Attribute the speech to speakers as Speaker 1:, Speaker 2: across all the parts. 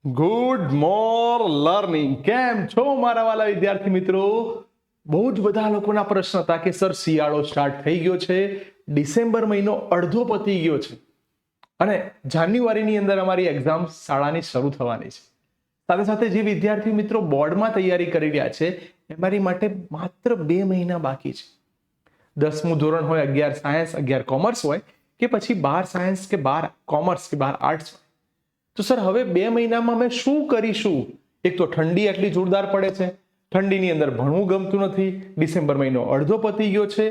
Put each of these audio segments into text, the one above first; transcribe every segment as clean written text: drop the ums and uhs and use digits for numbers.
Speaker 1: Good મોર learning. કેમ છો મારા વાલા વિદ્યાર્થી મિત્રો? બહુ જ બધા લોકોના પ્રશ્ન હતા કે સર શિયાળો સ્ટાર્ટ થઈ ગયો છે, ડિસેમ્બર મહિનો અડધો પતી ગયો છે અને જાન્યુઆરીની અંદર અમારી એક્ઝામ શાળાની શરૂ થવાની છે. સાથે સાથે જે વિદ્યાર્થી મિત્રો બોર્ડમાં તૈયારી કરી રહ્યા છે અમારી માટે માત્ર 2 મહિના બાકી છે. 10મું ધોરણ હોય, 11 સાયન્સ 11 કોમર્સ હોય કે પછી 12 સાયન્સ કે 12 કોમર્સ કે 12 આર્ટ્સ. તો સર હવે 2 મહિનામાં અમે શું કરીશું? એક તો ઠંડી આટલી જોરદાર પડે છે, ઠંડીની અંદર ભણવું ગમતું નથી, ડિસેમ્બર મહિનો અડધો પતી ગયો છે,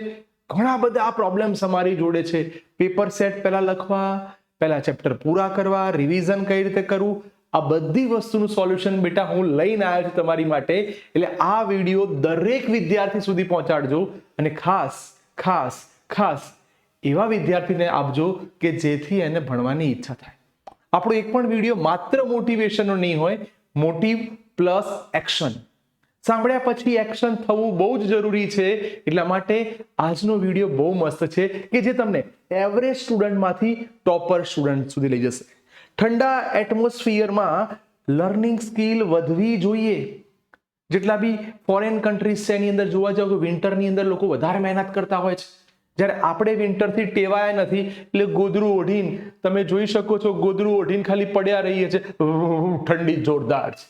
Speaker 1: ઘણા બધા પ્રોબ્લેમ્સ અમારી જોડે છે. પેપર સેટ પહેલા લખવા, પહેલા ચેપ્ટર પૂરા કરવા, રિવિઝન કઈ રીતે કરવું, આ બધી વસ્તુનું સોલ્યુશન બેટા હું લઈને આવ્યો છું તમારી માટે. એટલે આ વિડીયો દરેક વિદ્યાર્થી સુધી પહોંચાડજો અને ખાસ ખાસ ખાસ એવા વિદ્યાર્થીને આપજો કે જેથી એને ભણવાની ઈચ્છા થાય. આપણો એક પણ વિડીયો માત્ર મોટિવેશનનો નહીં હોય, મોટિવ પ્લસ એક્શન. સાંભળ્યા પછી એક્શન થવું બહુ જ જરૂરી છે. એટલા માટે આજનો વિડીયો બહુ મસ્ત છે કે જે તમને એવરેજ સ્ટુડન્ટમાંથી ટોપર સ્ટુડન્ટ સુધી લઈ જશે. ઠંડા એટમોસ્ફિયરમાં લર્નિંગ સ્કિલ વધવી જોઈએ. જેટલા બી ફોરેન કન્ટ્રીઝ છે એની અંદર જોવા જાવ તો વિન્ટરની અંદર લોકો વધારે મહેનત કરતા હોય છે, જ્યારે આપણે વિન્ટરથી ટેવાયા નથી. એટલે ગોદરું ઓઢીને તમે જોઈ શકો છો, ગોદરું ઓઢીને ખાલી પડ્યા રહીએ છે, ઠંડી જોરદાર છે,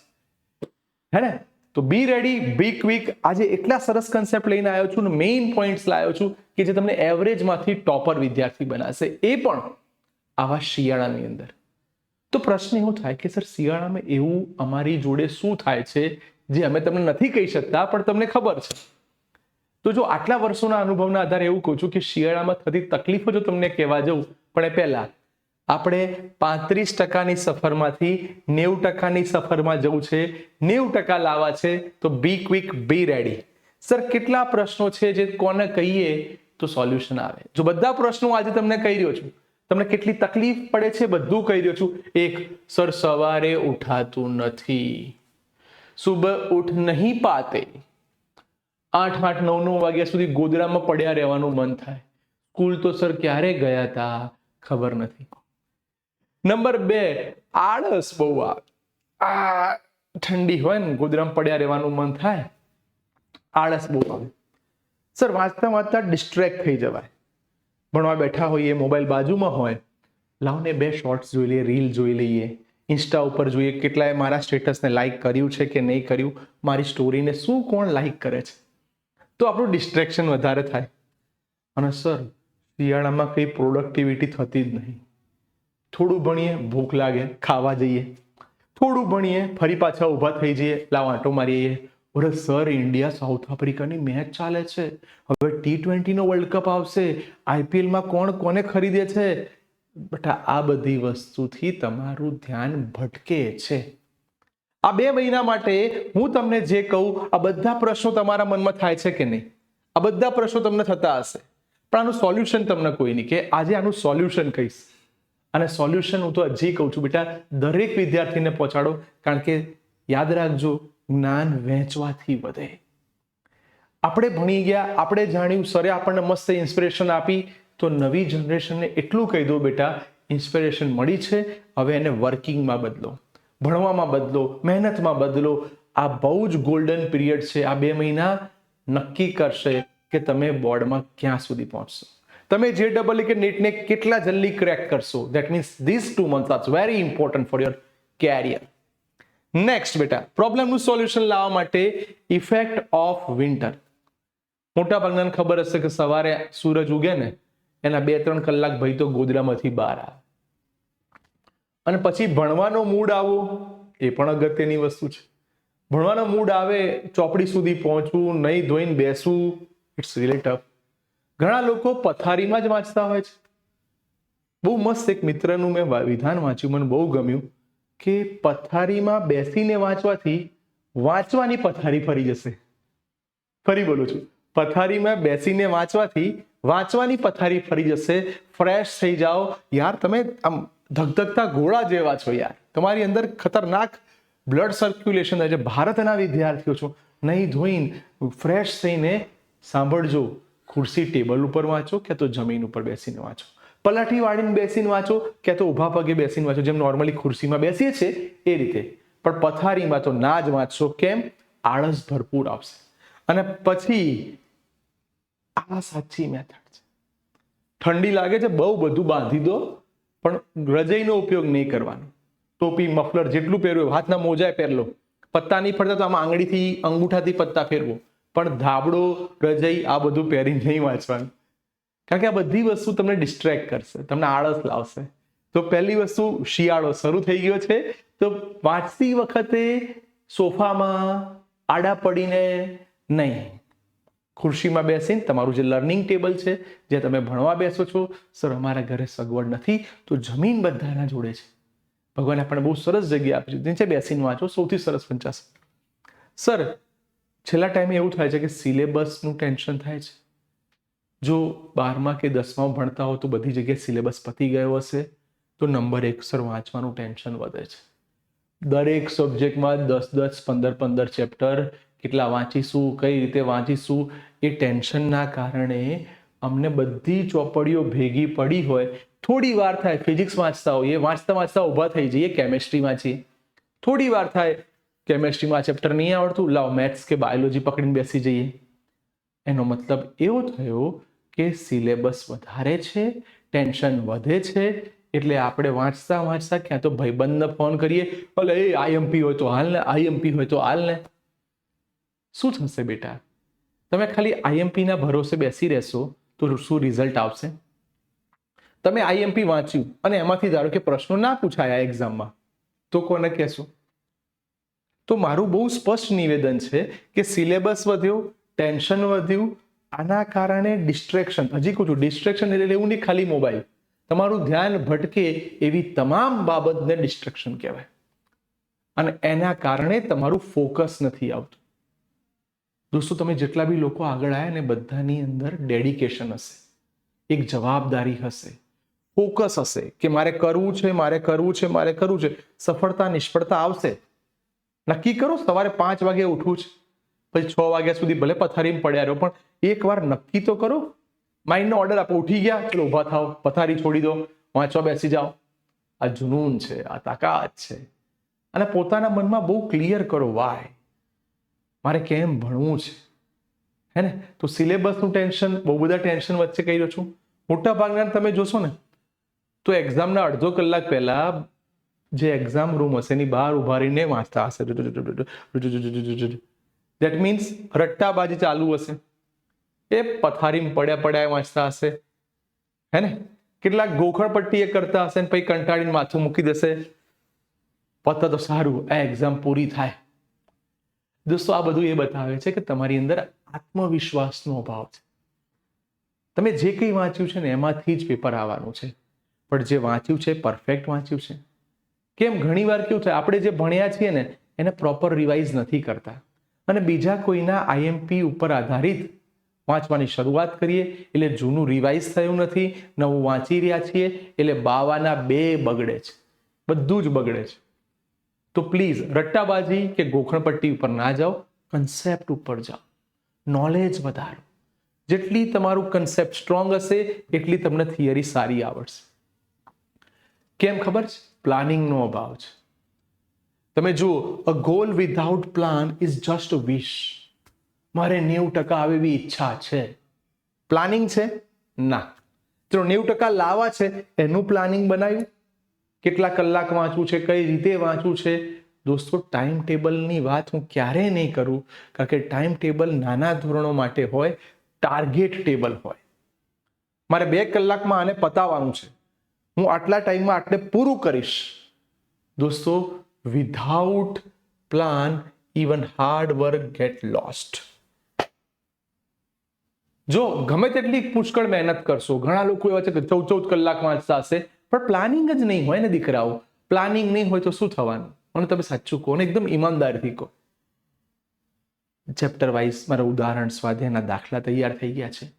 Speaker 1: હે ને? તો બી રેડી, બી ક્વિક. આજે એટલા સરસ કન્સેપ્ટ લઈને આવ્યો છું ને મેઇન પોઈન્ટ્સ લાવ્યો છું કે જે તમને એવરેજમાંથી ટોપર વિદ્યાર્થી બનાવશે, એ પણ આવા શિયાળાની અંદર. તો પ્રશ્ન એવો થાય કે સર શિયાળામાં એવું અમારી જોડે શું થાય છે જે અમે તમને નથી કહી શકતા પણ તમને ખબર છે? તો જો આટલા વર્ષોના અનુભવના આધારે એવું કહું છું કે શિયાળામાં થતી તકલીફો જો તમને કહેવા જવું, પણ એ પહેલા આપણે 35%ની સફરમાંથી 90%ની સફરમાં જવું છે, 90% લાવવા છે. તો બી ક્વિક, બી રેડી. સર કેટલા પ્રશ્નો છે જે કોને કહીએ તો સોલ્યુશન આવે? જો બધા પ્રશ્નો આજે તમને કહી રહ્યો છું, તમને કેટલી તકલીફ પડે છે બધું કહી રહ્યો છું. એક, સર સવારે ઉઠાતું નથી, સુબહ ઉઠ નહીં પાતે, 8-8, 9-9 વાગ્યા સુધી ગોદડામાં પડ્યા રહેવાનું મન થાય, સ્કૂલ તો સર ક્યારે ગયા હતા ખબર નથી. નંબર 2, આળસ બહુ આવે. આ ઠંડી હોય ને ગોદડામાં પડ્યા રહેવાનું મન થાય, આળસ બહુ આવે. સર વાંચતા વાંચતા ડિસ્ટ્રેક્ટ થઈ જવાય, ભણવા બેઠા હોઈએ, મોબાઈલ બાજુમાં હોય, લાવને 2 શોર્ટ્સ જોઈ લઈએ, રીલ જોઈ લઈએ, ઇન્સ્ટા ઉપર જોઈએ કેટલાય મારા સ્ટેટસને લાઈક કર્યું છે કે નહીં કર્યું, મારી સ્ટોરીને શું કોણ લાઈક કરે છે. તો આપણું ડિસ્ટ્રેક્શન વધારે થાય. અને સર શિયાળામાં કંઈ પ્રોડક્ટિવિટી થતી જ નહીં. થોડું ભણીએ, ભૂખ લાગે, ખાવા જઈએ, થોડું ભણીએ, ફરી પાછા ઊભા થઈ જઈએ, લાવ આંટો મારીએ. અરે સર ઇન્ડિયા સાઉથ આફ્રિકાની મેચ ચાલે છે, હવે T20નો વર્લ્ડ કપ આવશે, IPLમાં કોણ કોને ખરીદે છે. બેટા આ બધી વસ્તુથી તમારું ધ્યાન ભટકે છે. આ 2 મહિના માટે હું તમને જે કહું, આ બધા પ્રશ્નો તમારા મનમાં થાય છે કે નહીં? આ બધા પ્રશ્નો તમને થતા હશે, પણ આનું સોલ્યુશન તમને કોઈ નહીં કે આજે આનું સોલ્યુશન કહીશ. અને સોલ્યુશન હું તો હજી કહું છું બેટા, દરેક વિદ્યાર્થીને પહોંચાડો, કારણ કે યાદ રાખજો, જ્ઞાન વહેંચવાથી વધે. આપણે ભણી ગયા, આપણે જાણ્યું, સરે આપણને મસ્ત ઇન્સ્પિરેશન આપી, તો નવી જનરેશનને એટલું કહી દો બેટા, ઇન્સ્પિરેશન મળી છે, હવે એને વર્કિંગમાં બદલો, ભણવામાં બદલો, મહેનતમાં બદલો. આ બહુ જ ગોલ્ડન પીરિયડ છે. આ 2 મહિના નક્કી કરશે કે તમે બોર્ડમાં ક્યાં સુધી પહોંચશો, તમે JEE કે નીટને કેટલા જલ્દી ક્રેક કરશો. That means this 2 months are very important for your career. Next બેટા, પ્રોબ્લેમનું સોલ્યુશન લાવવા માટે ઇફેક્ટ ઓફ વિન્ટર. મોટા ભાગનાને ખબર હશે કે સવારે સૂરજ ઉગે ને એના 2-3 કલાક ભાઈ તો ગોદડામાંથી બહાર આવે, અને પછી ભણવાનો મૂડ આવો, એ પણ અગત્યની વસ્તુ છે. ભણવાનો મૂડ આવે, ચોપડી સુધી પહોંચવું, નહીં ધોઈને બેસવું, ઇટ્સ રિયલી ટફ. ઘણા લોકો પથારીમાં જ વાંચતા હોય છે. બહુ મસ્ત એક મિત્રનું મેં વિધાન વાંચ્યું, મને બહુ ગમ્યું કે પથારીમાં બેસીને વાંચવાથી વાંચવાની પથારી ફરી જશે. ફરી બોલું છું, પથારીમાં બેસીને વાંચવાથી વાંચવાની પથારી ફરી જશે. ફ્રેશ થઈ જાઓ યાર, તમે આમ ધગધગતા ઘોડા જેવા છો યાર, તમારી અંદર ખતરનાક બ્લડ સર્ક્યુલેશન થાય છે. ભારતના વિદ્યાર્થીઓ છો, નહીં ધોઈને ફ્રેશ થઈને સાંભળજો, ખુરશી ટેબલ ઉપર વાંચો કે તો જમીન ઉપર બેસીને વાંચો. પલાઠી વાળીને બેસીને વાંચો કે તો ઊભા પગે બેસીને વાંચો, જેમ નોર્મલી ખુરશીમાં બેસીએ છીએ એ રીતે, પણ પથારીમાં તો ના જ વાંચશો. કેમ? આળસ ભરપૂર આવશે. અને પછી આ સાચી મેથડ છે. ઠંડી લાગે છે, બહુ બધું બાંધી દો, પણ રજાઈનો ઉપયોગ નહીં કરવાનો. ટોપી, મફલર જેટલું પહેર્યું, હાથના મોજા પહેરલો, પત્તા નહીં ફરતા તો આમાં આંગળીથી, અંગૂઠાથી પત્તા ફેરવો, પણ ધાબળો, રજાઈ આ બધું પહેરીને નહીં વાંચવાનું. કારણ કે આ બધી વસ્તુ તમને ડિસ્ટ્રેક્ટ કરશે, તમને આળસ લાવશે. તો પહેલી વસ્તુ, શિયાળો શરૂ થઈ ગયો છે, તો વાંચતી વખતે સોફામાં આડા પડીને નહીં, ખુરશીમાં બેસીને તમારું જે લર્નિંગ ટેબલ છે, જે તમે ભણવા બેસો છો, સર અમારા ઘરે સગવડ નથી તો જમીન બધાના જોડે છે, ભગવાને આપણને બહુ સરસ જગ્યા આપી છે, નીચે બેસીને વાંચો, સૌથી સરસ વંચાશે. સર છેલ્લા ટાઈમે એવું થાય છે કે સિલેબસનું ટેન્શન થાય છે. જો 12મા કે 10મા ભણતા હો તો બધી જગ્યાએ સિલેબસ પતી ગયો હશે તો નંબર 1 સર વાંચવાનું ટેન્શન વધે છે. દરેક સબ્જેક્ટમાં 10-10, 15-15 ચેપ્ટર, કેટલા વાંચીશું, કઈ રીતે વાંચીશું, એ ટેન્શનના કારણે અમને બધી ચોપડીઓ ભેગી પડી હોય, થોડી વાર થાય ફિઝિક્સ વાંચતા હોઈએ, વાંચતા વાંચતા ઊભા થઈ જઈએ, કેમેસ્ટ્રી વાંચીએ, થોડી વાર થાય કેમેસ્ટ્રીમાં ચેપ્ટર નહીં આવડતું, લાવ મેથ્સ કે બાયોલોજી પકડીને બેસી જઈએ. એનો મતલબ એવો થયો કે સિલેબસ વધારે છે, ટેન્શન વધે છે, એટલે આપણે વાંચતા વાંચતા ક્યાં તો ભાઈબંધને ફોન કરીએ, ભલે એ આઈએમપી હોય તો હાલ ને, આઈએમપી હોય તો હાલ ને. શું થશે બેટા? તમે ખાલી આઈએમપીના ભરોસે બેસી રહેશો તો શું રિઝલ્ટ આવશે? તમે આઈએમપી વાંચ્યું અને એમાંથી ધારો કે પ્રશ્નો ના પૂછાયા એક્ઝામમાં, તો કોને કહેશો? તો મારું બહુ સ્પષ્ટ નિવેદન છે કે સિલેબસ વધ્યો, ટેન્શન વધ્યું, આના કારણે ડિસ્ટ્રેક્શન, હજી કહું છું, ડિસ્ટ્રેક્શન એટલે એવું નહીં ખાલી મોબાઈલ, તમારું ધ્યાન ભટકે એવી તમામ બાબતને ડિસ્ટ્રેક્શન કહેવાય. અને એના કારણે તમારું ફોકસ નથી આવતું. દોસ્તો, તમે જેટલા બી લોકો આગળ આવ્યા ને બધાની અંદર ડેડિકેશન હશે, એક જવાબદારી હશે, ફોકસ હશે કે મારે કરવું છે, મારે કરવું છે, મારે કરવું છે. સફળતા નિષ્ફળતા આવશે. નક્કી કરો સવારે 5 વાગે ઉઠવું છે, પછી 6 વાગ્યા સુધી ભલે પથારીમાં પડ્યા રહો, પણ એકવાર નક્કી તો કરો. માઇન્ડનો ઓર્ડર આપો, ઉઠી ગયા, ચલો ઊભા થાવ, પથારી છોડી દો, વાંચવા બેસી જાઓ. આ જુનૂન છે, આ તાકાત છે. અને પોતાના મનમાં બહુ ક્લિયર કરો, વાય મારે કેમ ભણવું છે, હે ને? તો સિલેબસનું ટેન્શન, બહુ બધા ટેન્શન વચ્ચે કહી રહ્યો છું. મોટા ભાગના તમે જોશો ને તો એક્ઝામના અડધો કલાક પહેલા જે એક્ઝામ રૂમ હશે એની બહાર ઉભા રહીને વાંચતા હશે. દેટ મીન્સ રટ્ટાબાજી ચાલુ હશે. એ પથારીમાં પડ્યા પડ્યા વાંચતા હશે, હે ને? કેટલાક ગોખણપટ્ટી એ કરતા હશે ને પછી કંટાળીને માથું મૂકી દેશે, પતા તો સારું, આ એક્ઝામ પૂરી થાય. દોસ્તો, આ બધું એ બતાવે છે કે તમારી અંદર આત્મવિશ્વાસનો અભાવ છે. તમે જે કંઈ વાંચ્યું છે ને એમાંથી જ પેપર આવવાનું છે, પણ જે વાંચ્યું છે પરફેક્ટ વાંચ્યું છે. કેમ? ઘણી વાર કેવું થાય, આપણે જે ભણ્યા છીએ ને એને પ્રોપર રિવાઇઝ નથી કરતા અને બીજા કોઈના આઈએમપી ઉપર આધારિત વાંચવાની શરૂઆત કરીએ એટલે જૂનું રિવાઇઝ થયું નથી, નવું વાંચી રહ્યા છીએ એટલે બાવાના 2 બગડે છે, બધું જ બગડે છે. તો પ્લીઝ રટ્ટાબાજી કે ગોખણપટ્ટી ઉપર ના જાઓ, કન્સેપ્ટ ઉપર જાઓ, નોલેજ વધારો. જેટલી તમારું કન્સેપ્ટ સ્ટ્રોંગ હશે એટલી તમને થિયરી સારી આવડશે. કેમ ખબર છે? પ્લાનિંગનો અભાવ છે. તમે જુઓ, a goal without plan is just a wish. મારે 90% આવે એવી ઈચ્છા છે, પ્લાનિંગ છે ના. ચલો 90% લાવવા છે, એનું પ્લાનિંગ બનાવ્યું, કેટલા કલાક વાંચવું છે, કઈ રીતે વાંચવું છે. દોસ્તો, ટાઈમ ટેબલની વાત હું ક્યારેય નહીં કરું, કારણ કે ટાઈમ ટેબલ નાના ધોરણો માટે હોય, ટાર્ગેટ ટેબલ હોય. મારે 2 કલાકમાં આને પતાવવાનું છે, હું આટલા ટાઈમમાં આટલે પૂરું કરીશ. દોસ્તો, without plan even hard work get lost. જો ગમે તેટલી પુષ્કળ મહેનત કરશો, ઘણા લોકો એવા છે કે 14 કલાક વાંચતા હશે, પણ પ્લાનિંગ જ નહીં હોય ને દીકરાઓ. પ્લાનિંગ નહીં હોય તો શું થવાનું? મને તમે સાચું કહો ને, એકદમ ઈમાનદારીથી કહો. ચેપ્ટર વાઇઝ મારા ઉદાહરણ, સ્વાધ્યાયના દાખલા તૈયાર થઈ ગયા છે,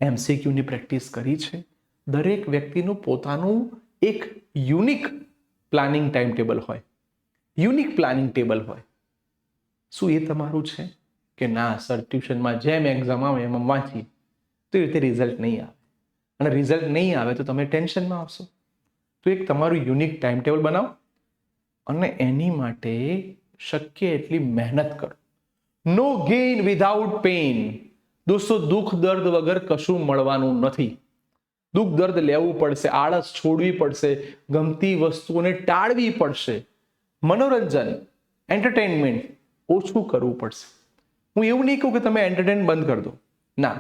Speaker 1: એમસીક્યુની પ્રેક્ટિસ કરી છે. દરેક વ્યક્તિનું પોતાનું એક યુનિક પ્લાનિંગ ટાઈમ ટેબલ હોય, યુનિક પ્લાનિંગ ટેબલ હોય. શું એ તમારું છે કે ના સર ટ્યુશનમાં જેમ એક્ઝામ આવે એમ વાંચી તો એ રીતે રિઝલ્ટ નહીં આવે? અને રિઝલ્ટ નહીં આવે તો તમે ટેન્શનમાં આવશો. તો એક તમારું યુનિક ટાઈમ ટેબલ બનાવો અને એની માટે શક્ય એટલી મહેનત કરો. નો ગેઇન વિધાઉટ પેઇન. દોસ્તો, દુઃખ દર્દ વગર કશું મળવાનું નથી. દુઃખ દર્દ લેવું પડશે, આળસ છોડવી પડશે, ગમતી વસ્તુઓને ટાળવી પડશે, મનોરંજન એન્ટરટેનમેન્ટ ઓછું કરવું પડશે. હું એવું નહીં કહું કે તમે એન્ટરટેન બંધ કરી દો, ના.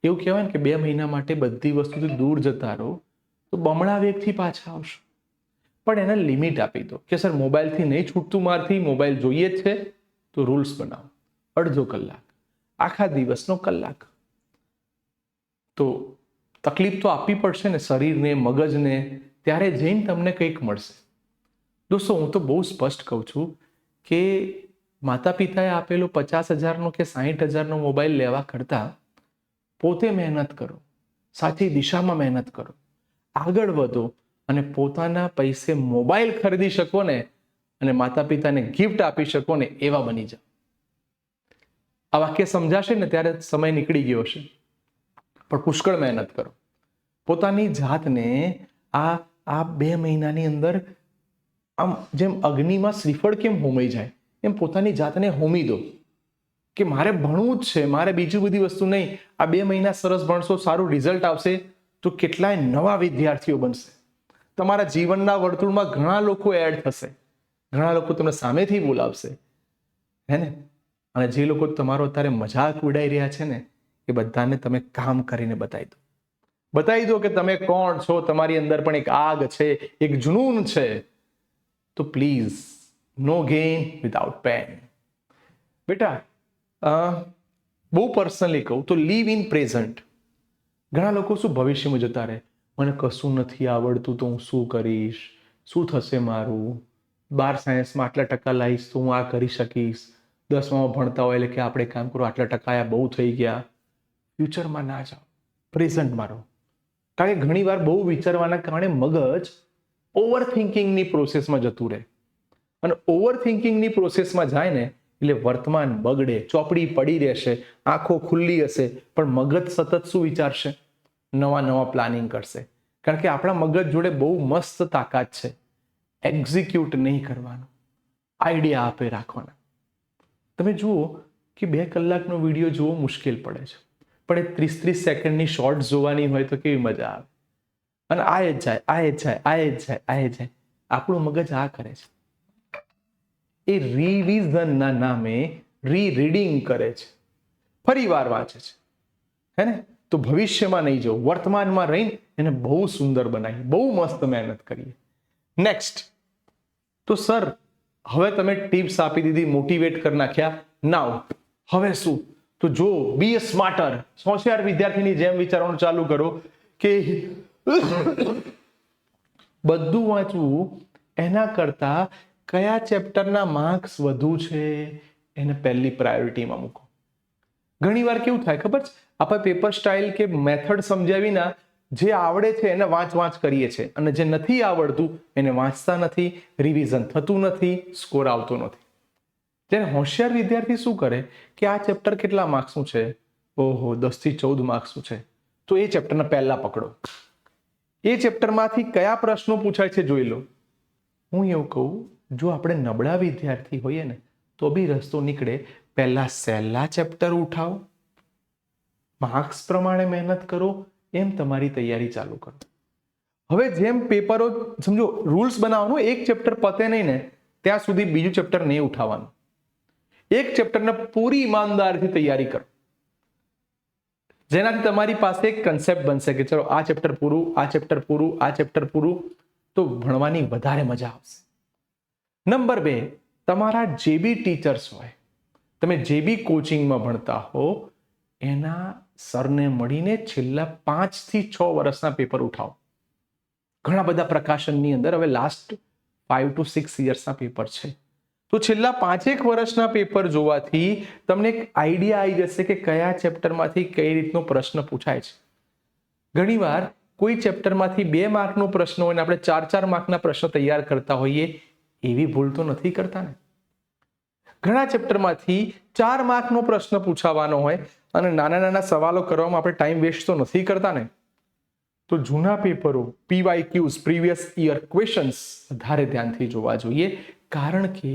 Speaker 1: એવું કહેવાય ને કે 2 મહિના માટે બધી વસ્તુથી દૂર જતા રહો તો બમણા વેગથી પાછા આવશો. પણ એને લિમિટ આપી દો કે સર મોબાઈલથી નહીં છૂટતું, મારથી મોબાઈલ જોઈએ જ છે, તો રૂલ્સ બનાવો. અડધો કલાક, આખા દિવસનો કલાક. તો તકલીફ તો આપવી પડશે ને શરીરને, મગજને, ત્યારે જઈને તમને કંઈક મળશે. દોસ્તો, હું તો બહુ સ્પષ્ટ કહું છું કે માતા પિતાએ આપેલો 50,000નો કે 60,000નો મોબાઈલ લેવા કરતા પોતે મહેનત કરો, સાચી દિશામાં મહેનત કરો, આગળ વધો અને પોતાના પૈસે મોબાઈલ ખરીદી શકો ને અને માતા પિતાને ગિફ્ટ આપી શકો ને એવા બની જાઓ. આ વાક્ય સમજાશે ને ત્યારે સમય નીકળી ગયો હશે, પણ પુષ્કળ મહેનત કરો. પોતાની જાતને આ 2 મહિનાની અંદર આમ જેમ અગ્નિમાં શ્રીફળ કેમ હોમાઈ જાય એમ પોતાની જાતને હોમી દો કે મારે ભણવું જ છે, મારે બીજી બધી વસ્તુ નહીં. આ 2 મહિના સરસ ભણશો, સારું રિઝલ્ટ આવશે તો કેટલાય નવા વિદ્યાર્થીઓ બનશે. તમારા જીવનના વર્તુળમાં ઘણા લોકો એડ થશે, ઘણા લોકો તમને સામેથી બોલાવશે, હે ને? અને જે લોકો તમારો અત્યારે મજાક ઉડાઈ રહ્યા છે ને એ બધાને તમે કામ કરીને બતાવી દો કે તમે કોણ છો. તમારી અંદર પણ એક આગ છે, એક જુનૂન છે. તો please, no gain without pain. બેટા, બહુ પર્સનલી કહું તો લીવ ઇન પ્રેઝન્ટ. ઘણા લોકો શું ભવિષ્યમાં જતા રહે, મને કશું નથી આવડતું તો હું શું કરીશ, શું થશે મારું, 12 સાયન્સમાં આટલા ટકા લાવીશ તો હું આ કરી શકીશ, 10માં ભણતા હોય એટલે કે આપણે કામ કરો, આટલા ટકા આયા બહુ થઈ ગયા. ફ્યુચરમાં ના જાઓ, પ્રેઝન્ટમાં રહો. કારણ કે ઘણી વાર બહુ વિચારવાના કારણે મગજ ઓવર થિંકિંગની પ્રોસેસમાં જતું રહે અને ઓવર થિંકિંગની પ્રોસેસમાં જાય ને એટલે વર્તમાન બગડે, ચોપડી પડી રહેશે, આંખો ખુલ્લી હશે, પણ મગજ સતત શું વિચારશે? નવા પ્લાનિંગ કરશે. કારણ કે આપણા મગજ જોડે બહુ મસ્ત તાકાત છે. એક્ઝિક્યુટ નહીં કરવાનું, આઈડિયા આપે રાખવાના. તમે જુઓ કે 2 કલાકનો વિડીયો જોવો મુશ્કેલ પડે છે, પણ એ 30 સેકન્ડની શોર્ટ્સ જોવાની હોય તો કેવી મજા આવે. અને આયે જાય. આપણું મગજ આ કરે છે, એ રિવિઝનના નામે રીડિંગ કરે છે, ફરી વાર વાંચે છે, હે ને? તો ભવિષ્યમાં નહીં જવું, વર્તમાનમાં રહીને એને બહુ સુંદર બનાવીએ, બહુ મસ્ત મહેનત કરીએ. નેક્સ્ટ, તો સર હવે તમે ટિપ્સ આપી દીધી, મોટિવેટ કરી નાખ્યા, નાઉ હવે શું? તો જો બી અ સ્માર્ટર, હોશિયાર વિદ્યાર્થીની જેમ વિચારવાનું ચાલુ કરો કે બધું વાંચવું એના કરતા કયા ચેપ્ટરના માર્ક્સ વધુ છે એને પહેલી પ્રાયોરિટીમાં મૂકો. ઘણી વાર કેવું થાય ખબર છે, આપણે પેપર સ્ટાઇલ કે મેથડ સમજાવી ના, જે આવડે છે એને વાંચ કરીએ છીએ અને જે નથી આવડતું એને વાંચતા નથી, રિવિઝન થતું નથી, સ્કોર આવતો નથી. ત્યારે હોશિયાર વિદ્યાર્થી શું કરે કે આ ચેપ્ટર કેટલા માર્ક્સનું છે? ઓહો, 10 થી 14 માર્ક્સનું છે, તો એ ચેપ્ટરના પહેલા પકડો. એ ચેપ્ટરમાંથી કયા પ્રશ્નો પૂછાય છે જોઈ લો. હું એવું કહું, જો આપણે નબળા વિદ્યાર્થી હોઈએ ને તો બી રસ્તો નીકળે. પહેલા સહેલા ચેપ્ટર ઉઠાવો, માર્ક્સ પ્રમાણે મહેનત કરો, એમ તમારી તૈયારી ચાલુ કરો. હવે જેમ પેપરો, સમજો રૂલ્સ બનાવવાનું, એક ચેપ્ટર પતે નહીં ને ત્યાં સુધી બીજું ચેપ્ટર નહીં ઉઠાવવાનું. એક ચેપ્ટરને પૂરી ઈમાનદારીથી તૈયારી કરો, જેનાથી તમારી પાસે એક કન્સેપ્ટ બનશે કે ચલો આ ચેપ્ટર પૂરું, આ ચેપ્ટર પૂરું, આ ચેપ્ટર પૂરું, તો ભણવાની વધારે મજા આવશે. નંબર 2, તમારા જે બી ટીચર્સ હોય, તમે જે બી કોચિંગમાં ભણતા હો, એના સરને મળીને છેલ્લા 5 થી 6 વર્ષના પેપર ઉઠાવો. ઘણા બધા પ્રકાશનની અંદર હવે લાસ્ટ 5 to 6 યર્સના પેપર છે, તો છેલ્લા 5 વર્ષના પેપર જોવાથી તમને એક આઈડિયા આવી જશે કે કયા ચેપ્ટરમાંથી કઈ રીતનો પ્રશ્ન પૂછાય છે. ઘણીવાર કોઈ ચેપ્ટરમાંથી 2 માર્કનો પ્રશ્ન હોય ને આપણે 4 માર્કના પ્રશ્ન તૈયાર કરતા હોઈએ, એવી ભૂલ તો નથી કરતા ને? ઘણા ચેપ્ટરમાંથી 4 માર્કનો પ્રશ્ન પૂછાવાનો હોય અને નાના સવાલો કરવામાં આપણે ટાઈમ વેસ્ટ તો નથી કરતા ને? તો જૂના પેપરો PYQs પ્રીવિયસ યર ક્વેશ્ચન્સ વધારે ધ્યાનથી જોવા જોઈએ, કારણ કે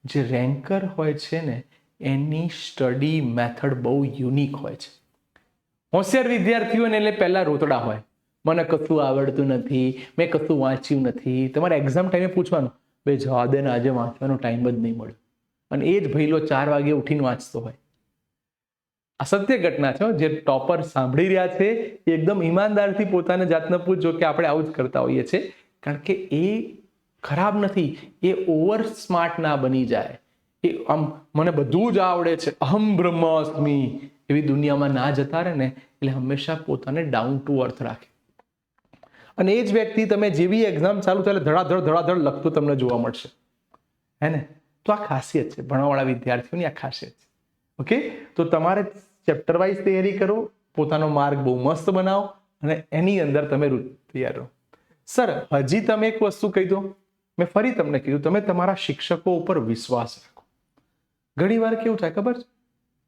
Speaker 1: જે રેન્કર હોય છે ને એની સ્ટડી મેથડ બહુ યુનિક હોય છે. હોશિયાર વિદ્યાર્થીઓને એટલે પહેલા રોતડા હોય, મને કશું આવડતું નથી, મેં કશું વાંચ્યું નથી. તમારે એક્ઝામ ટાઈમે પૂછવાનું, બે જવા દે ને, આજે વાંચવાનો ટાઈમ જ નહીં મળ્યો. અને એ જ ભઈલો 4 વાગે ઉઠીને વાંચતો હોય. આ સત્ય ઘટના છે. જે ટોપર સાંભળી રહ્યા છે એ એકદમ ઈમાનદારથી પોતાને જાતને પૂછજો કે આપણે આવું જ કરતા હોઈએ છીએ, કારણ કે એ ખરાબ નથી. એ ઓવર સ્માર્ટ ના બની જાય, એ આમ મને બધું જ આવડે છે, અહમ બ્રહ્માસ્મિ એવી દુનિયામાં ના જતા રહે ને. એટલે હંમેશા પોતાને ડાઉન ટુ અર્થ રાખે. અને એ જ વ્યક્તિ તમે જેવી એક્ઝામ ચાલુ થાય ધડાધડ લખતું તમને જોવા મળશે, હે ને? તો આ ખાસિયત છે ભણવાવાળા વિદ્યાર્થીઓની, આ ખાસિયત છે. ઓકે, તો તમારે ચેપ્ટર વાઇઝ તૈયારી કરો, પોતાનો માર્ગ બહુ મસ્ત બનાવો અને એની અંદર તમે તૈયાર રહો. સર, હજી તમે એક વસ્તુ કહી દો. મેં ફરી તમને કીધું, તમે તમારા શિક્ષકો ઉપર વિશ્વાસ રાખો. ઘણી વાર કેવું થાય ખબર છે,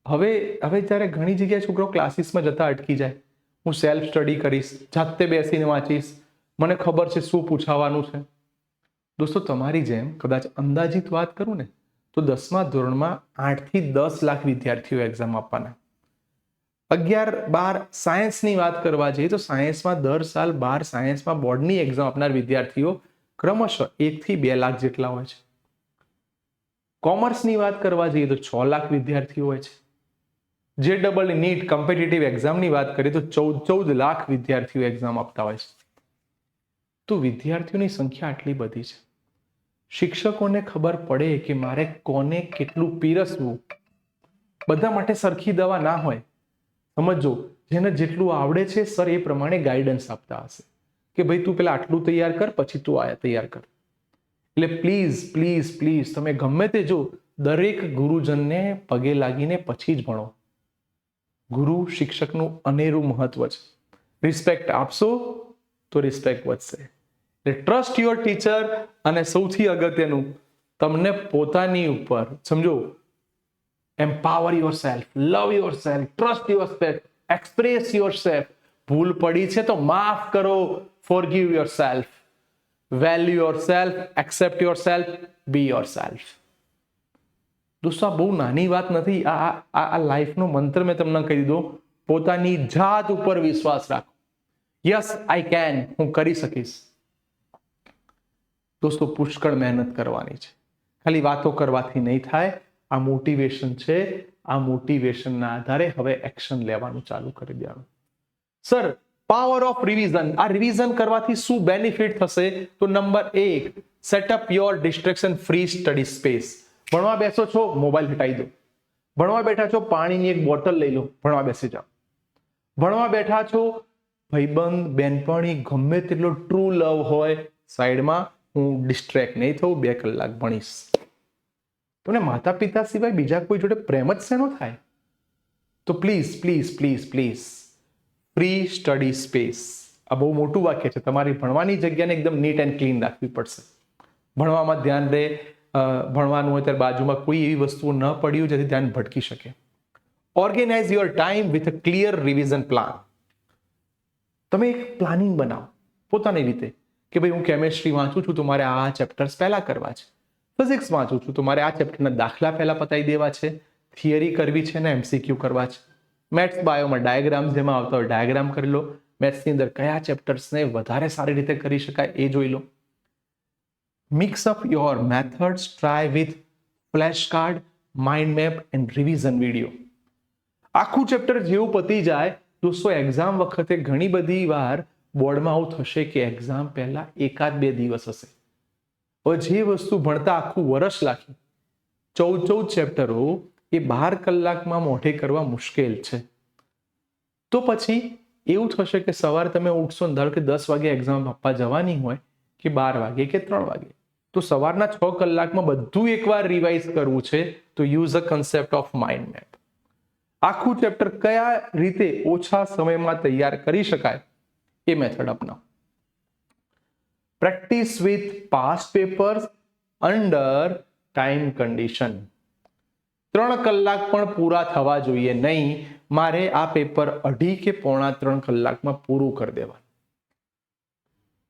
Speaker 1: હવે જ્યારે ઘણી જગ્યાએ છોકરાઓ ક્લાસીસમાં જતા અટકી જાય, હું સેલ્ફ સ્ટડી કરીશ, જાતે બેસીને વાંચીશ, મને ખબર છે શું પૂછાવાનું છે. દોસ્તો, તમારી જેમ કદાચ અંદાજિત વાત કરું ને તો 10મા ધોરણમાં 8 થી 10 લાખ વિદ્યાર્થીઓ એક્ઝામ આપવાના. 11-12 સાયન્સની વાત કરવા જઈએ તો સાયન્સમાં દર સાલ 12 સાયન્સમાં બોર્ડની એક્ઝામ આપનાર વિદ્યાર્થીઓ ક્રમશઃ 1 થી 2 લાખ જેટલા હોય છે. કોમર્સની વાત કરવા જઈએ તો 6 લાખ વિદ્યાર્થીઓ હોય છે. જે ડબલ નીટ કોમ્પિટિટિવ એક્ઝામની વાત કરીએ તો 14 લાખ વિદ્યાર્થીઓ એક્ઝામ આપતા હોય છે. તો વિદ્યાર્થીઓની સંખ્યા આટલી બધી છે. શિક્ષકોને ખબર પડે કે મારે કોને કેટલું પીરસવું. બધા માટે સરખી દવા ના હોય. સમજો, જેને જેટલું આવડે છે સર એ પ્રમાણે ગાઈડન્સ આપતા હશે કે ભાઈ તું પેલા આટલું તૈયાર કર, પછી તું આ તૈયાર કર. એટલે પ્લીઝ પ્લીઝ પ્લીઝ તમે ગમે તે જો, દરેક ગુરુજનને પગે લાગીને પછી જ ભણો. ગુરુ શિક્ષકનું અનેરું મહત્વ છે. રિસ્પેક્ટ આપશો તો રિસ્પેક્ટ વધશે. એટલે ટ્રસ્ટ યોર ટીચર. અને સૌથી અગત્યનું, તમને પોતાની ઉપર સમજો, empower your self, love your self, trust your self, express your self. ભૂલ પડી છે તો માફ કરો, forgive your self, value your self, accept your self, B your self. દોસ્તો, આ બહુ નાની વાત નથી. આ લાઈફનો મંત્ર મેં તમને કહી દીધો. પોતાની જાત ઉપર વિશ્વાસ રાખો. યસ, આઈ કેન, હું કરી શકીશ. દોસ્તો, પુષ્કળ મહેનત કરવાની છે. ખાલી વાતો કરવાથી નહીં થાય. આ મોટિવેશન છે. આ મોટિવેશનના આધારે હવે એક્શન લેવાનું ચાલુ કરી દેવાનું. Sir, power of revision. આ રિવિઝન કરવાથી શું બેનિફિટ થશે? તો number 1, setup your destruction free study space. ભણવા બેસો છો, મોબાઈલ હટાવી દો. ભણવા બેઠા છો, પાણીની એક બોટલ લઈ લો, ભણવા બેસી જાઓ. ભણવા બેઠા છો, ભાઈબંધ બેનપણી ગમે તેટલો ટ્રુ લવ હોય, સાઈડમાં, હું ડિસ્ટ્રેક્ટ નહીં થવું, 2 કલાક ભણીશ. તમને માતા પિતા સિવાય બીજા કોઈ જોડે પ્રેમ જ શેનો થાય? તો please please please please free study space. આ બહુ મોટું વાક્ય છે. તમારી ભણવાની જગ્યાને એકદમ નીટ એન્ડ ક્લીન રાખવી પડશે. ભણવામાં ધ્યાન રહે. ભણવાનું હોય ત્યારે બાજુમાં કોઈ એવી વસ્તુઓ ન પડી હોય જેથી ધ્યાન ભટકી શકે. Organise your time with a clear revision plan. તમે એક પ્લાનિંગ બનાવો પોતાની રીતે કે ભાઈ હું કેમેસ્ટ્રી વાંચું છું તો મારે આ ચેપ્ટર્સ પહેલા કરવા છે. ફિઝિક્સ વાંચું છું તો મારે આ ચેપ્ટરના દાખલા પહેલા પતાવી દેવા છે. થિયરી કરવી છે ને MCQ કરવા છે. મેથ્સ બાયોમાં ડાયાગ્રામ જેમાં આવતા હોય ડાયાગ્રામ કરી લો. મેથ્સની અંદર કયા ચેપ્ટર્સને વધારે સારી રીતે કરી શકાય એ જોઈ લો. Mix up your methods, try with flash card, mind map and revision video. આખું ચેપ્ટર જેવું પતી જાય દોસ્તો, એક્ઝામ વખતે ઘણી બધી વાર બોર્ડમાં આવું થશે કે એક્ઝામ પહેલા 1-2 દિવસ હશે. હવે જે વસ્તુ ભણતા આખું વર્ષ લાગી, 14 ચેપ્ટરો એ 12 કલાકમાં મોઢે કરવા મુશ્કેલ છે. તો પછી એવું થશે કે સવારે તમે ઉઠશો ને, ધારો કે 10 વાગે એક્ઝામ આપવા જવાની હોય કે 12 વાગે કે 3 વાગે, તો સવારના 6 કલાકમાં બધું એકવાર રિવાઇઝ કરવું છે. તો use a concept of mind map. આખું ચેપ્ટર કયા રીતે ઓછા સમયમાં તૈયાર કરી શકાય એ મેથડ અપનાવો. Practice with past papers under time condition. 3 કલાક પણ પૂરા થવા જોઈએ નહીં. મારે આ પેપર 2.5 કે 2.5-3 કલાકમાં પૂરું કરી દેવાનું.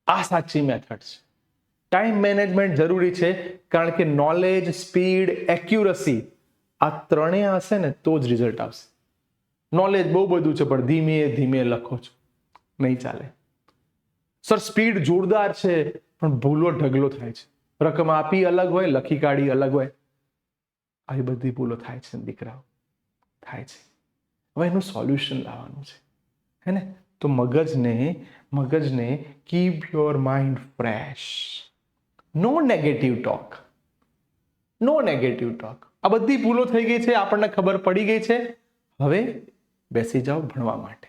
Speaker 1: આ સાચી મેથડ છે. ટાઈમ મેનેજમેન્ટ જરૂરી છે, કારણ કે નોલેજ, સ્પીડ, એક્યુરસી આ ત્રણેય હશે ને તો જ રિઝલ્ટ આવશે. નોલેજ બહુ બધું છે પણ ધીમે ધીમે લખો છો, નહીં ચાલે. સર સ્પીડ જોરદાર છે પણ ભૂલો ઢગલો થાય છે, રકમ આપી અલગ હોય, લખી કાઢી અલગ હોય, આવી બધી ભૂલો થાય છે દીકરાઓ, થાય છે. હવે એનું સોલ્યુશન લાવવાનું છે, હે ને? તો મગજને keep your mind fresh. No negative talk, no negative talk. આ બધી ભૂલો થઈ ગઈ છે, આપણને ખબર પડી ગઈ છે. હવે બેસી જાઓ ભણવા માટે.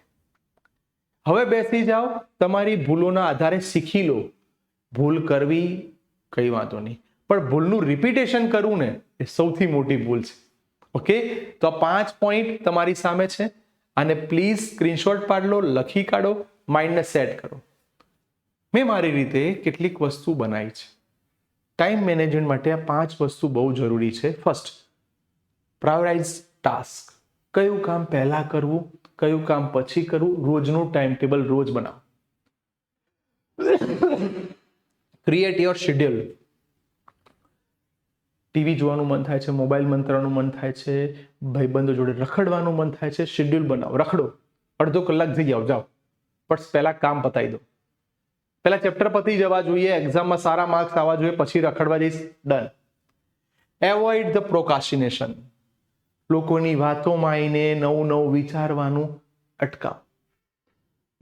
Speaker 1: હવે બેસી જાઓ, તમારી ભૂલોના આધારે શીખી લો. ભૂલ કરવી કઈ વાંધો નહીં, પણ ભૂલનું રિપીટેશન કરવું ને એ સૌથી મોટી ભૂલ છે. ઓકે, તો આ 5 પોઈન્ટ તમારી સામે છે, અને પ્લીઝ સ્ક્રીનશોટ પાડ લો, લખી કાઢો, માઇન્ડને સેટ કરો. મેં મારી રીતે કેટલીક વસ્તુ બનાવી છે. ટાઈમ મેનેજમેન્ટ માટે આ 5 વસ્તુ બહુ જરૂરી છે. First, prioritise task. કયું કામ પહેલા કરવું, કયું કામ પછી કરવું, રોજનું ટાઈમ ટેબલ રોજ બનાવો. Create your schedule. ટીવી જોવાનું મન થાય છે, મોબાઈલ મંત્રવાનું મન થાય છે, ભાઈબંધો જોડે રખડવાનું મન થાય છે, શેડ્યુલ બનાવો, રખડો, અડધો કલાક જઈ જાઓ, પણ પહેલા કામ પતાવી દો. પહેલા ચેપ્ટર પતી જવા જોઈએ, એક્ઝામમાં સારા માર્ક્સ આવવા જોઈએ, પછી રખડવા જઈશ. ડન. Avoid the procrastination. લોકોની વાતોમાં આવીને નવું વિચારવાનું અટકાવ.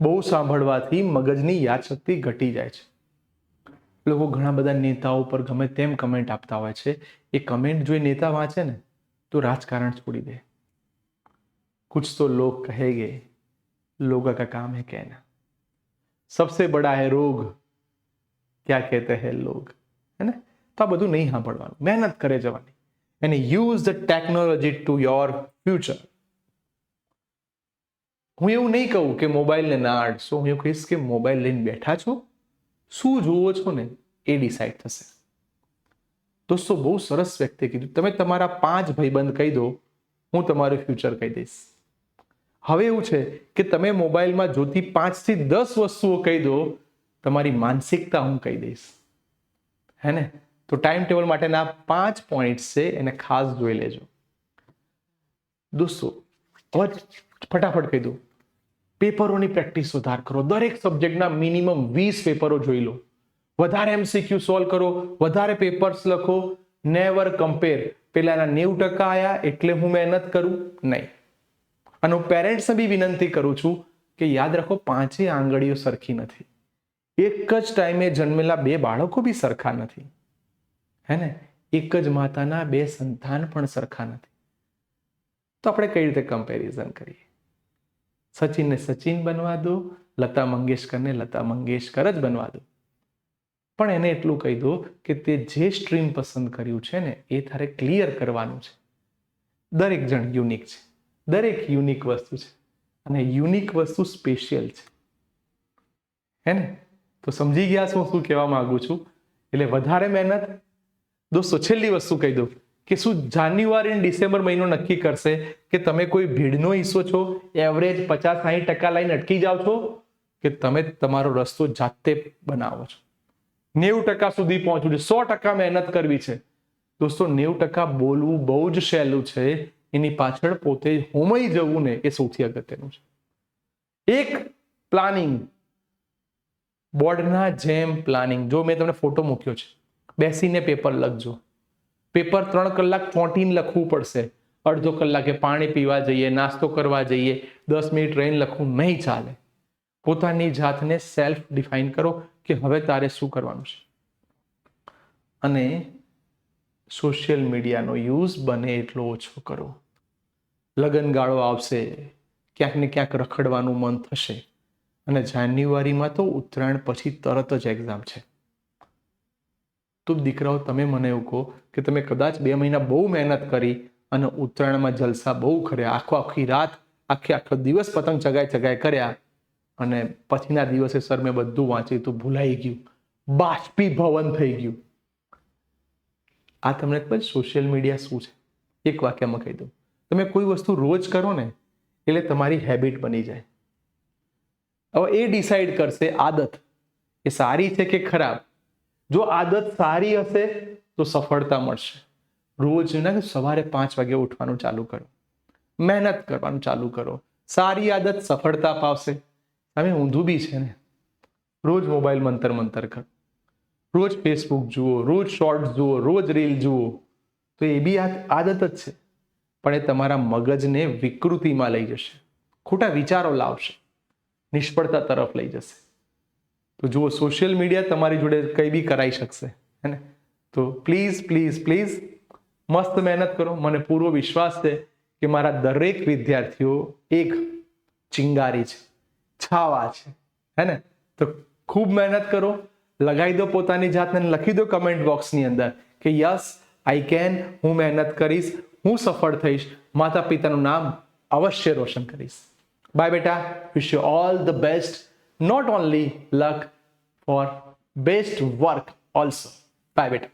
Speaker 1: બહુ સાંભળવાથી મગજની યાદશક્તિ ઘટી જાય છે. લોકો ઘણા બધા નેતાઓ પર ગમે તેમ કમેન્ટ આપતા હોય છે. એ કમેન્ટ જોઈ નેતા વાંચે ને તો રાજકારણ છોડી દે. कुछ तो लोग कहेंगे, लोगों का काम है कहना. सबसे बड़ा है रोग, क्या कहते हैं लोग, है ને? તો આ બધું નહીં સાંભળવાનું, મહેનત કરે જવાની, અને use the technology to your future. હું એવું નહીં કહું કે મોબાઈલને ના અડશો, હું એવું કહીશ કે મોબાઈલ લઈને બેઠા છો, શું જુઓ છો ને એ ડિસાઈડ થશે. દોસ્તો, બહુ સરસ વ્યક્તિએ કીધું, તમે તમારા 5 ભાઈબંધ કહી દો, હું તમારું ફ્યુચર કહી દઈશ. હવે એવું છે કે તમે મોબાઈલમાં જોતી 5 થી 10 વસ્તુઓ કહી દો, તમારી માનસિકતા હું કહી દઈશ, હે ને? તો ટાઈમ ટેબલ માટેના 5 પોઈન્ટ્સ છે, એને ખાસ જોઈ લેજો. દોસ્તો, હવે ફટાફટ કહી દઉં, પેપરોની પ્રેક્ટિસ વધાર કરો. દરેક સબ્જેક્ટના મિનિમમ 20 પેપરો જોઈ લો. વધારે MCQ સોલ્વ કરો, વધારે પેપર્સ લખો. Never compare. પેલાના 90% આયા એટલે હું મહેનત કરું નહીં. અને હું પેરેન્ટ્સને બી વિનંતી કરું છું કે યાદ રાખો, 5 આંગળીઓ સરખી નથી. એક જ ટાઈમે જન્મેલા 2 બાળકો બી સરખા નથી, હે ને? એક જ માતાના 2 સંતાન પણ સરખા નથી. તો આપણે કઈ રીતે કમ્પેરિઝન કરીએ? સચિનને સચિન બનવા દો, લતા મંગેશકરને લતા મંગેશકર જ બનવા દો. પણ એને એટલું કહી દો કે તે જે સ્ટ્રીમ પસંદ કર્યું છે ને એ તારે ક્લિયર કરવાનું છે. દરેક જણ યુનિક છે, દરેક યુનિક વસ્તુ છે, અને યુનિક વસ્તુ સ્પેશિયલ છે, હે ને? તો સમજી ગયા છો શું કહેવા માંગુ છું? એટલે વધારે મહેનત. દોસ્તો, છેલ્લી વસ્તુ કહી દઉં કે શું જાન્યુઆરી અને ડિસેમ્બર મહિનો નક્કી કરશે કે તમે કોઈ ભીડનો હિસ્સો છો, એવરેજ 50-60% લાઈને અટકી જાઓ છો, કે તમે તમારો રસ્તો જાતે બનાવો છો? 90% સુધી પહોંચવું છે, 100% મહેનત કરવી છે. દોસ્તો, 90% બોલવું બહુ જ સહેલું છે, એની પાછળ પોતે હોમાઈ જવું ને એ સૌથી અગત્યનું છે. એક પ્લાનિંગ, બોર્ડના જેમ પ્લાનિંગ. જો મેં તમને ફોટો મૂક્યો છે, બેસીને પેપર લખજો. પેપર 3 કલાક ચોંટીને લખવું પડશે. અડધો કલાકે પાણી પીવા જઈએ, નાસ્તો કરવા જઈએ, 10 મિનિટ રહીને લખવું નહીં ચાલે. પોતાની જાતને સેલ્ફ ડિફાઇન કરો કે હવે તારે શું કરવાનું છે. અને સોશિયલ મીડિયાનો યુઝ બને એટલો ઓછો કરો. લગનગાળો આવશે, ક્યાંક ને ક્યાંક રખડવાનું મન થશે, અને જાન્યુઆરીમાં તો ઉત્તરાયણ પછી તરત જ એક્ઝામ છે. તો દીકરાઓ, તમે મને એવું કહો કે તમે કદાચ 2 મહિના બહુ મહેનત કરી અને ઉત્તરાયણમાં જલસા બહુ કર્યા, આખી રાત, આખો દિવસ પતંગ ચગાઈ કર્યા, અને પછીના દિવસે સર મેં બધું વાંચ્યું તો ભૂલાઈ ગયું, બાષ્પીભવન થઈ ગયું. આ તમને ખબર સોશિયલ મીડિયા શું છે? એક વાક્યમાં કહી દઉં, તમે કોઈ વસ્તુ રોજ કરો ને એટલે તમારી હેબિટ બની જાય. હવે એ ડિસાઈડ કરશે આદત એ સારી છે કે ખરાબ. જો આદત સારી હશે તો સફળતા મળશે. રોજ સવારે 5 વાગે ઉઠવાનું ચાલુ કરો, મહેનત કરવાનું ચાલુ કરો. સારી આદત સફળતા પાવશે. તમે ઊંધું બી છે ને, રોજ મોબાઈલ મંતર કરો, રોજ ફેસબુક જુઓ, રોજ શોર્ટ્સ જુઓ, રોજ રીલ જુઓ, તો એ બી આદત જ છે, પણ એ તમારા મગજને વિકૃતિમાં લઈ જશે, ખોટા વિચારો લાવશે, નિષ્ફળતા તરફ લઈ જશે. તો જુઓ, સોશિયલ મીડિયા તમારી જોડે કંઈ બી કરાવી શકશે, હે ને? તો પ્લીઝ પ્લીઝ પ્લીઝ મસ્ત મહેનત કરો. મને પૂરો વિશ્વાસ છે કે મારા દરેક વિદ્યાર્થીઓ એક ચિંગારી છે, છાવા છે, હે ને? તો ખૂબ મહેનત કરો, લગાવી દો પોતાની જાતને, લખી દો કમેન્ટ બોક્સની અંદર કે યસ આઈ કેન, હું મહેનત કરીશ, હું સફળ થઈશ, માતા પિતાનું નામ અવશ્ય રોશન કરીશ. બાય બેટા, wish you all the best, not only luck, for best work also. Bye બેટા.